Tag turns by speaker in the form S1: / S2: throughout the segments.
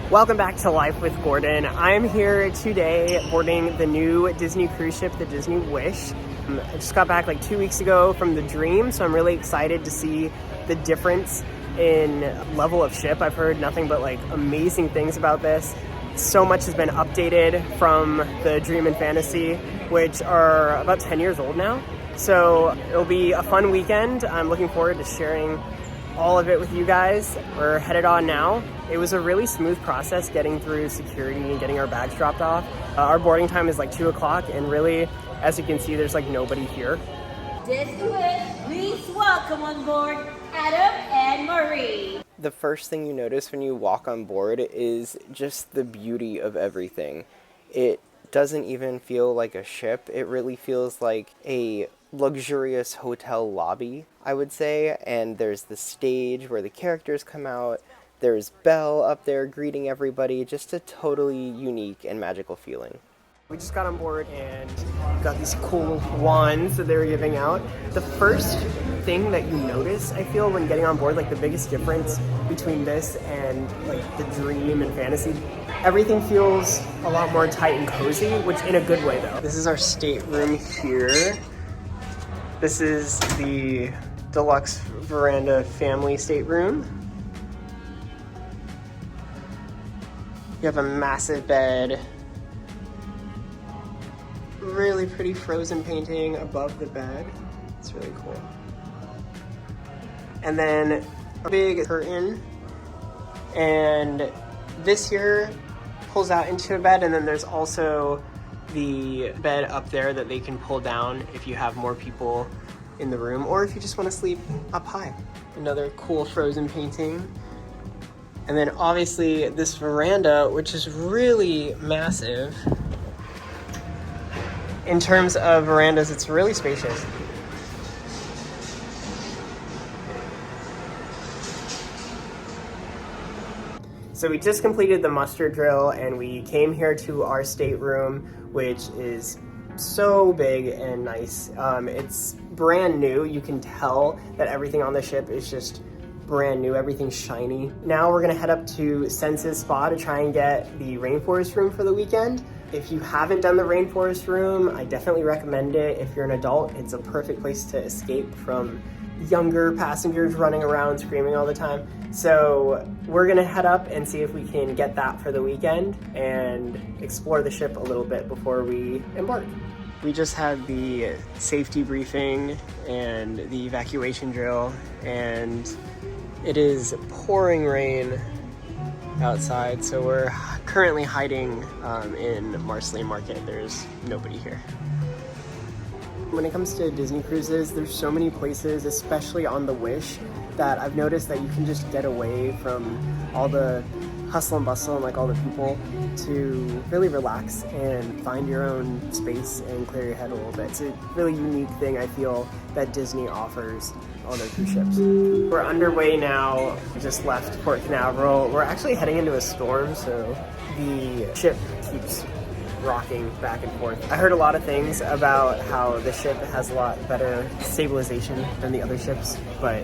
S1: Welcome back to Life with Gordon. I'm here today boarding the new Disney cruise ship, the Disney Wish. I just got back like 2 weeks ago from the Dream, so I'm really excited to see the difference in level of ship. I've heard nothing but like amazing things about this. So much has been updated from the Dream and Fantasy, which are about 10 years old now. So it'll be a fun weekend. I'm looking forward to sharing all of it with you guys. We're headed on now. It was a really smooth process getting through security and getting our bags dropped off. Our boarding time is like 2 o'clock, and really, as you can see, there's like nobody here.
S2: Disney Wish, please welcome on board Adam and Marie.
S1: The first thing you notice when you walk on board is just the beauty of everything. It doesn't even feel like a ship. It really feels like a luxurious hotel lobby, I would say. And there's the stage where the characters come out. There's Belle up there greeting everybody. Just a totally unique and magical feeling. We just got on board and got these cool wands that they were giving out. The first thing that you notice, I feel, when getting on board, like the biggest difference between this and like the Dream and Fantasy, everything feels a lot more tight and cozy, which in a good way though. This is our stateroom here. This is the deluxe veranda family stateroom. You have a massive bed. Really pretty frozen painting above the bed. It's really cool. And then a big curtain. And this here pulls out into a bed, and then there's also the bed up there that they can pull down if you have more people in the room, or if you just want to sleep up high. Another cool frozen painting. And then obviously this veranda, which is really massive. In terms of verandas, it's really spacious. So we just completed the muster drill and we came here to our stateroom, which is so big and nice. It's brand new. You can tell that everything on the ship is just brand new, everything's shiny. Now we're gonna head up to Senses Spa to try and get the rainforest room for the weekend. If you haven't done the rainforest room, I definitely recommend it. If you're an adult, it's a perfect place to escape from younger passengers running around screaming all the time. So we're gonna head up and see if we can get that for the weekend and explore the ship a little bit before we embark. We just had the safety briefing and the evacuation drill, and it is pouring rain outside, so we're currently hiding in Marceline Market. There's nobody here. When it comes to Disney cruises, there's so many places, especially on the Wish, that I've noticed that you can just get away from all the hustle and bustle and like all the people to really relax and find your own space and clear your head a little bit. It's a really unique thing, I feel, that Disney offers on their cruise ships. We're underway now. We just left Port Canaveral. We're actually heading into a storm, so the ship keeps rocking back and forth. I heard a lot of things about how the ship has a lot better stabilization than the other ships, but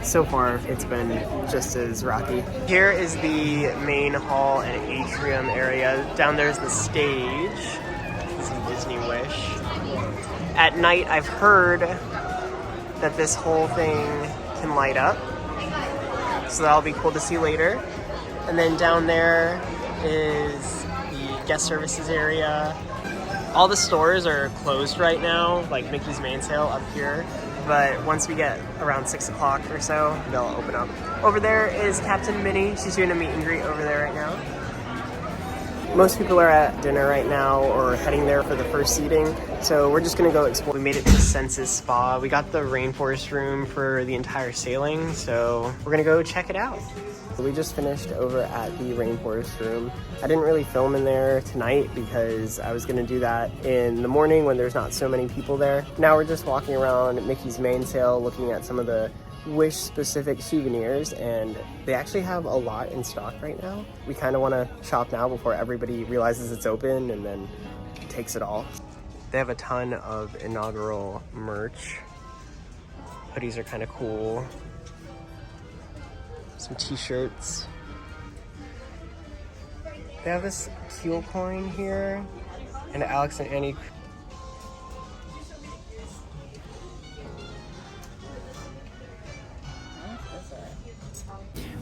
S1: so far it's been just as rocky. Here is the main hall and atrium area. Down there's the stage. This is Disney Wish. At night, I've heard that this whole thing can light up, so that'll be cool to see later. And then down there is the guest services area. All the stores are closed right now, like Mickey's Mainsail up here, but once we get around 6 o'clock or so, they'll open up. Over there is Captain Minnie. She's doing a meet and greet over there right now. Most people are at dinner right now or heading there for the first seating, so we're just gonna go explore. We made it to Senses Spa. We got the rainforest room for the entire sailing, so we're gonna go check it out. We just finished over at the rainforest room. I didn't really film in there tonight because I was gonna do that in the morning when there's not so many people there. Now we're just walking around Mickey's Mainsail looking at some of the Wish specific souvenirs, and they actually have a lot in stock right now. We kind of want to shop now before everybody realizes it's open and then takes it all. They have a ton of inaugural merch. Hoodies are kind of cool. Some t-shirts. They have this teal coin here, and Alex and Annie.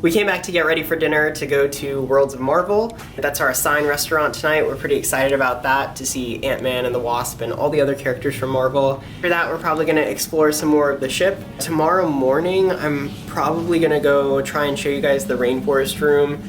S1: We came back to get ready for dinner to go to Worlds of Marvel. That's our assigned restaurant tonight. We're pretty excited about that, to see Ant-Man and the Wasp and all the other characters from Marvel. After that, we're probably gonna explore some more of the ship. Tomorrow morning, I'm probably gonna go try and show you guys the rainforest room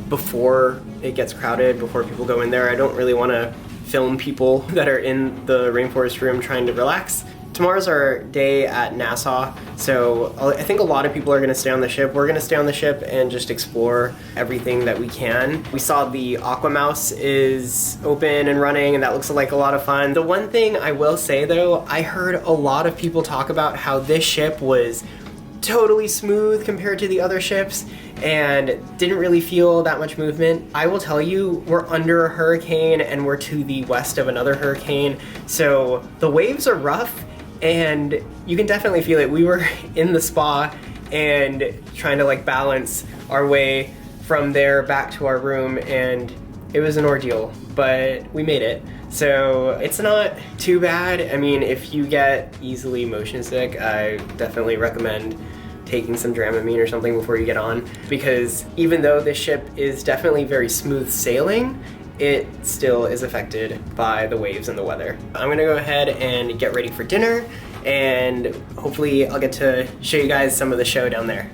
S1: before it gets crowded, before people go in there. I don't really wanna film people that are in the rainforest room trying to relax. Tomorrow's our day at Nassau, so I think a lot of people are gonna stay on the ship. We're gonna stay on the ship and just explore everything that we can. We saw the Aquamouse is open and running, and that looks like a lot of fun. The one thing I will say though, I heard a lot of people talk about how this ship was totally smooth compared to the other ships and didn't really feel that much movement. I will tell you, we're under a hurricane and we're to the west of another hurricane, so the waves are rough and you can definitely feel it. We were in the spa and trying to like balance our way from there back to our room, and it was an ordeal, but we made it. So it's not too bad. I mean, if you get easily motion sick, I definitely recommend taking some Dramamine or something before you get on, because even though this ship is definitely very smooth sailing, it still is affected by the waves and the weather. I'm gonna go ahead and get ready for dinner, and hopefully I'll get to show you guys some of the show down there.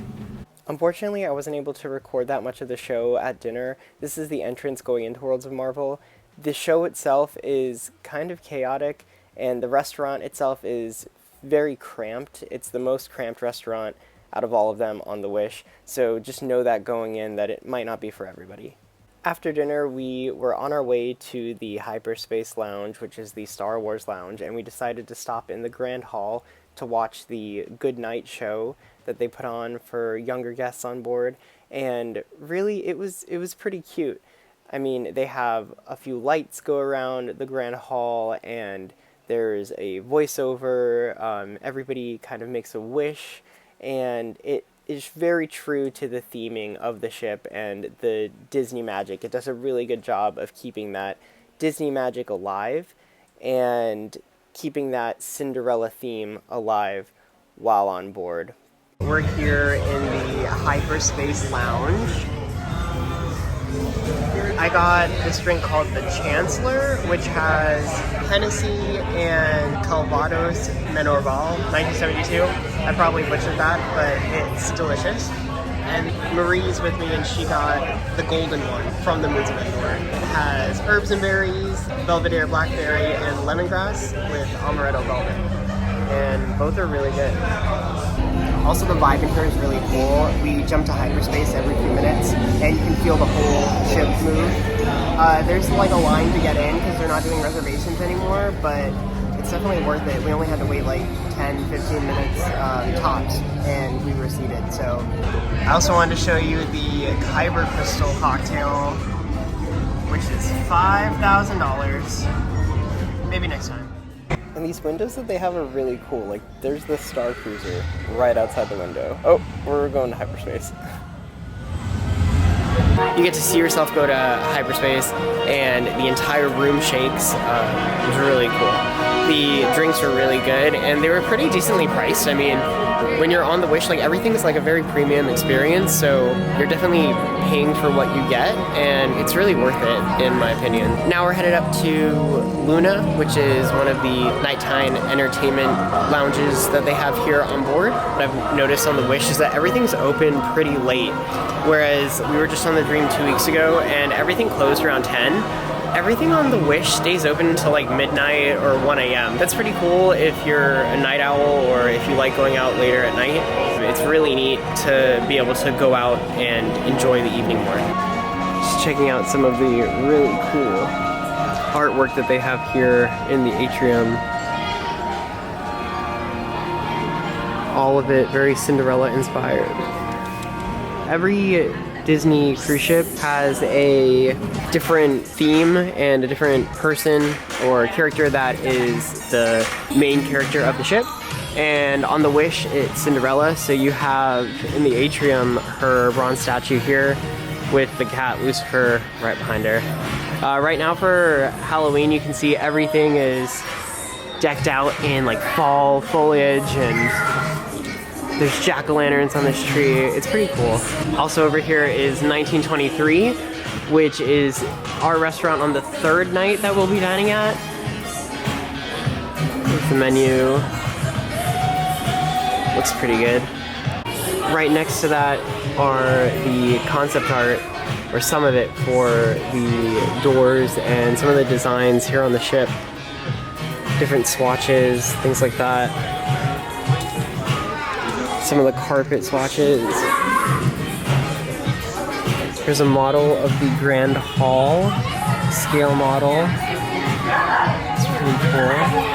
S1: Unfortunately, I wasn't able to record that much of the show at dinner. This is the entrance going into Worlds of Marvel. The show itself is kind of chaotic, and the restaurant itself is very cramped. It's the most cramped restaurant out of all of them on the Wish, so just know that going in that it might not be for everybody. After dinner, we were on our way to the Hyperspace Lounge, which is the Star Wars Lounge, and we decided to stop in the Grand Hall to watch the Good Night show that they put on for younger guests on board, and really it was pretty cute. I mean, they have a few lights go around the Grand Hall, and there's a voiceover, everybody kind of makes a wish, and it is very true to the theming of the ship and the Disney magic. It does a really good job of keeping that Disney magic alive and keeping that Cinderella theme alive while on board. We're here in the Hyperspace Lounge. I got this drink called the Chancellor, which has Hennessy and Calvados Menorval, 1972. I probably butchered that, but it's delicious. And Marie's with me, and she got the golden one from the Moods of Endor. It has herbs and berries, Belvedere blackberry, and lemongrass with amaretto velvet. And both are really good. Also, the vibe in here is really cool. We jump to hyperspace every few minutes, and you can feel the whole ship move. There's like a line to get in because they're not doing reservations anymore, but it's definitely worth it. We only had to wait like 10-15 minutes tops, and we were seated. So I also wanted to show you the Kyber Crystal cocktail, which is $5,000. Maybe next time. And these windows that they have are really cool. Like, there's the Star Cruiser right outside the window. Oh, we're going to hyperspace. You get to see yourself go to hyperspace, and the entire room shakes. It was really cool. The drinks were really good, and they were pretty decently priced. I mean, when you're on the Wish, like, everything is like a very premium experience, so you're definitely paying for what you get, and it's really worth it, in my opinion. Now we're headed up to Luna, which is one of the nighttime entertainment lounges that they have here on board. What I've noticed on the Wish is that everything's open pretty late, whereas we were just on the Dream 2 weeks ago, and everything closed around 10. Everything on the Wish stays open until like midnight or 1 a.m. That's pretty cool if you're a night owl or if you like going out later at night. It's really neat to be able to go out and enjoy the evening more. Just checking out some of the really cool artwork that they have here in the atrium. All of it very Cinderella inspired. Every Disney cruise ship has a different theme and a different person or character that is the main character of the ship. And on the Wish, it's Cinderella, so you have in the atrium her bronze statue here, with the cat Lucifer right behind her. Right now for Halloween, you can see everything is decked out in like fall foliage, and there's jack-o'-lanterns on this tree. It's pretty cool. Also over here is 1923, which is our restaurant on the third night that we'll be dining at. Here's the menu. Looks pretty good. Right next to that are the concept art, or some of it, for the doors and some of the designs here on the ship. Different swatches, things like that. Some of the carpet swatches. Here's a model of the Grand Hall, scale model. It's pretty cool.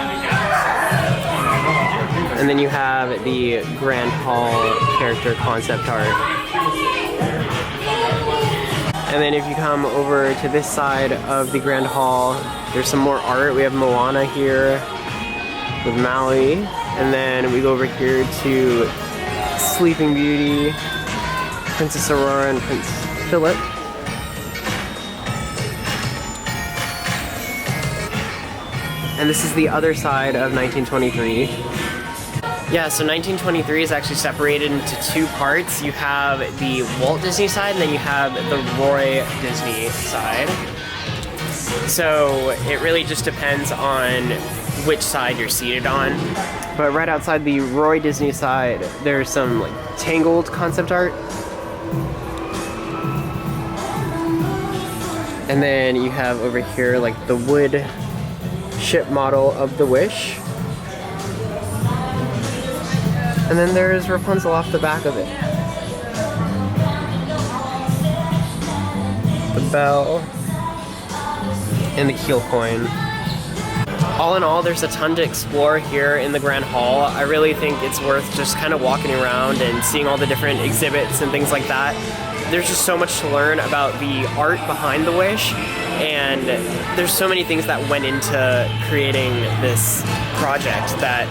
S1: And then you have the Grand Hall character concept art. And then if you come over to this side of the Grand Hall, there's some more art. We have Moana here with Maui. And then we go over here to Sleeping Beauty, Princess Aurora, and Prince Philip. And this is the other side of 1923. Yeah, so 1923 is actually separated into two parts. You have the Walt Disney side, and then you have the Roy Disney side. So it really just depends on which side you're seated on. But right outside the Roy Disney side, there's some like Tangled concept art. And then you have over here like the wood ship model of the Wish. And then there's Rapunzel off the back of it. The bell and the keel coin. All in all, there's a ton to explore here in the Grand Hall. I really think it's worth just kind of walking around and seeing all the different exhibits and things like that. There's just so much to learn about the art behind the Wish, and there's so many things that went into creating this project that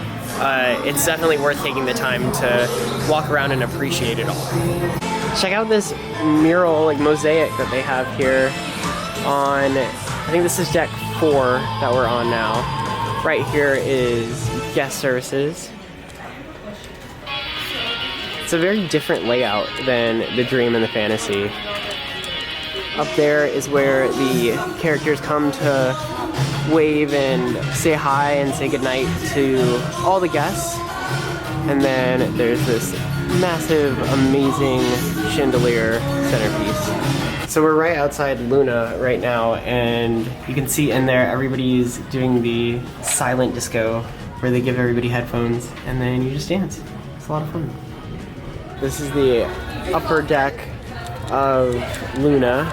S1: it's definitely worth taking the time to walk around and appreciate it all. Check out this mural, like mosaic, that they have here on, I think this is deck 4 that we're on now. Right here is guest services. It's a very different layout than the Dream and the Fantasy. Up there is where the characters come to wave and say hi and say goodnight to all the guests. And then there's this massive, amazing chandelier centerpiece. So we're right outside Luna right now, and you can see in there everybody's doing the silent disco, where they give everybody headphones and then you just dance. It's a lot of fun. This is the upper deck of Luna,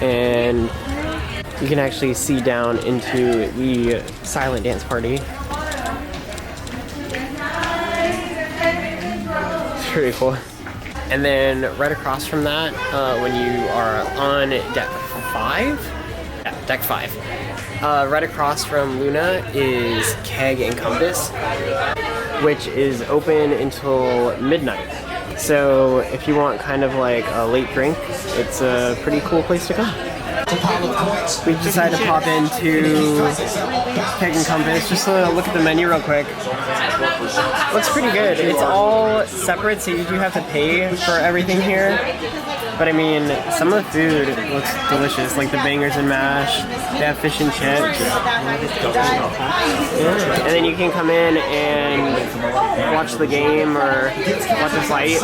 S1: and you can actually see down into the silent dance party. It's pretty cool. And then right across from that, when you are on deck 5? Yeah, deck 5. Right across from Luna is Keg and Compass, which is open until midnight. So if you want kind of like a late drink, it's a pretty cool place to come. We decided to pop into Keg and Compass just to look at the menu real quick. Looks pretty good. It's all separate, so you do have to pay for everything here. But I mean, some of the food looks delicious, like the bangers and mash. They have fish and chips. Yeah. And then you can come in and watch the game or watch a fight.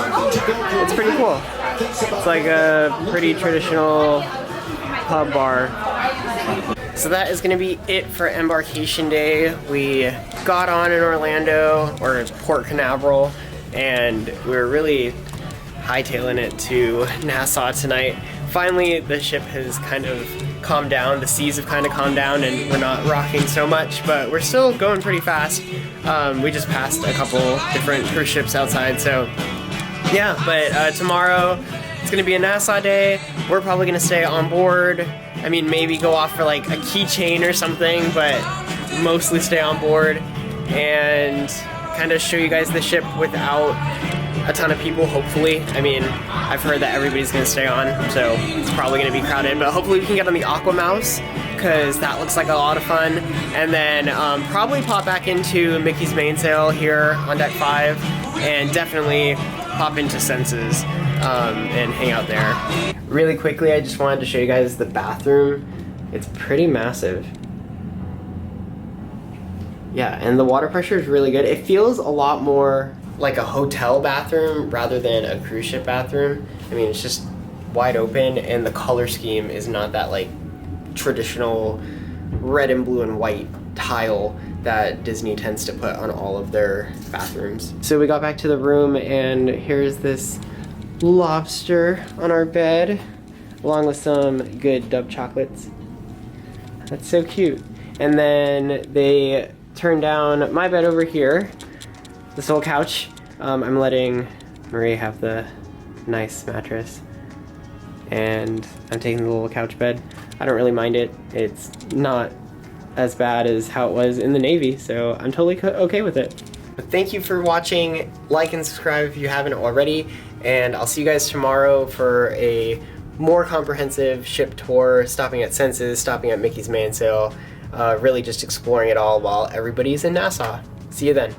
S1: It's pretty cool. It's like a pretty traditional pub bar. So that is going to be it for Embarkation Day. We got on in Orlando, or Port Canaveral, and we were really hightailing it to Nassau tonight. Finally, the ship has kind of calmed down. The seas have kind of calmed down, and we're not rocking so much, but we're still going pretty fast. We just passed a couple different cruise ships outside, so yeah. But tomorrow, it's going to be a Nassau day. We're probably going to stay on board. I mean, maybe go off for like a keychain or something, but mostly stay on board and kind of show you guys the ship without a ton of people, hopefully. I mean, I've heard that everybody's gonna stay on, so it's probably gonna be crowded, but hopefully we can get on the Aqua Mouse, because that looks like a lot of fun. And then probably pop back into Mickey's Mainsail here on deck 5, and definitely pop into Senses and hang out there. Really quickly, I just wanted to show you guys the bathroom. It's pretty massive. Yeah, and the water pressure is really good. It feels a lot more like a hotel bathroom rather than a cruise ship bathroom. I mean, it's just wide open, and the color scheme is not that like traditional red and blue and white tile that Disney tends to put on all of their bathrooms. So we got back to the room, and here's this lobster on our bed, along with some good Dove chocolates. That's so cute. And then they turned down my bed over here, this little couch. I'm letting Marie have the nice mattress, and I'm taking the little couch bed. I don't really mind it. It's not as bad as how it was in the Navy, so I'm totally okay with it. But thank you for watching. Like and subscribe if you haven't already, and I'll see you guys tomorrow for a more comprehensive ship tour, stopping at Senses, stopping at Mickey's Mainsail, really just exploring it all while everybody's in Nassau. See you then.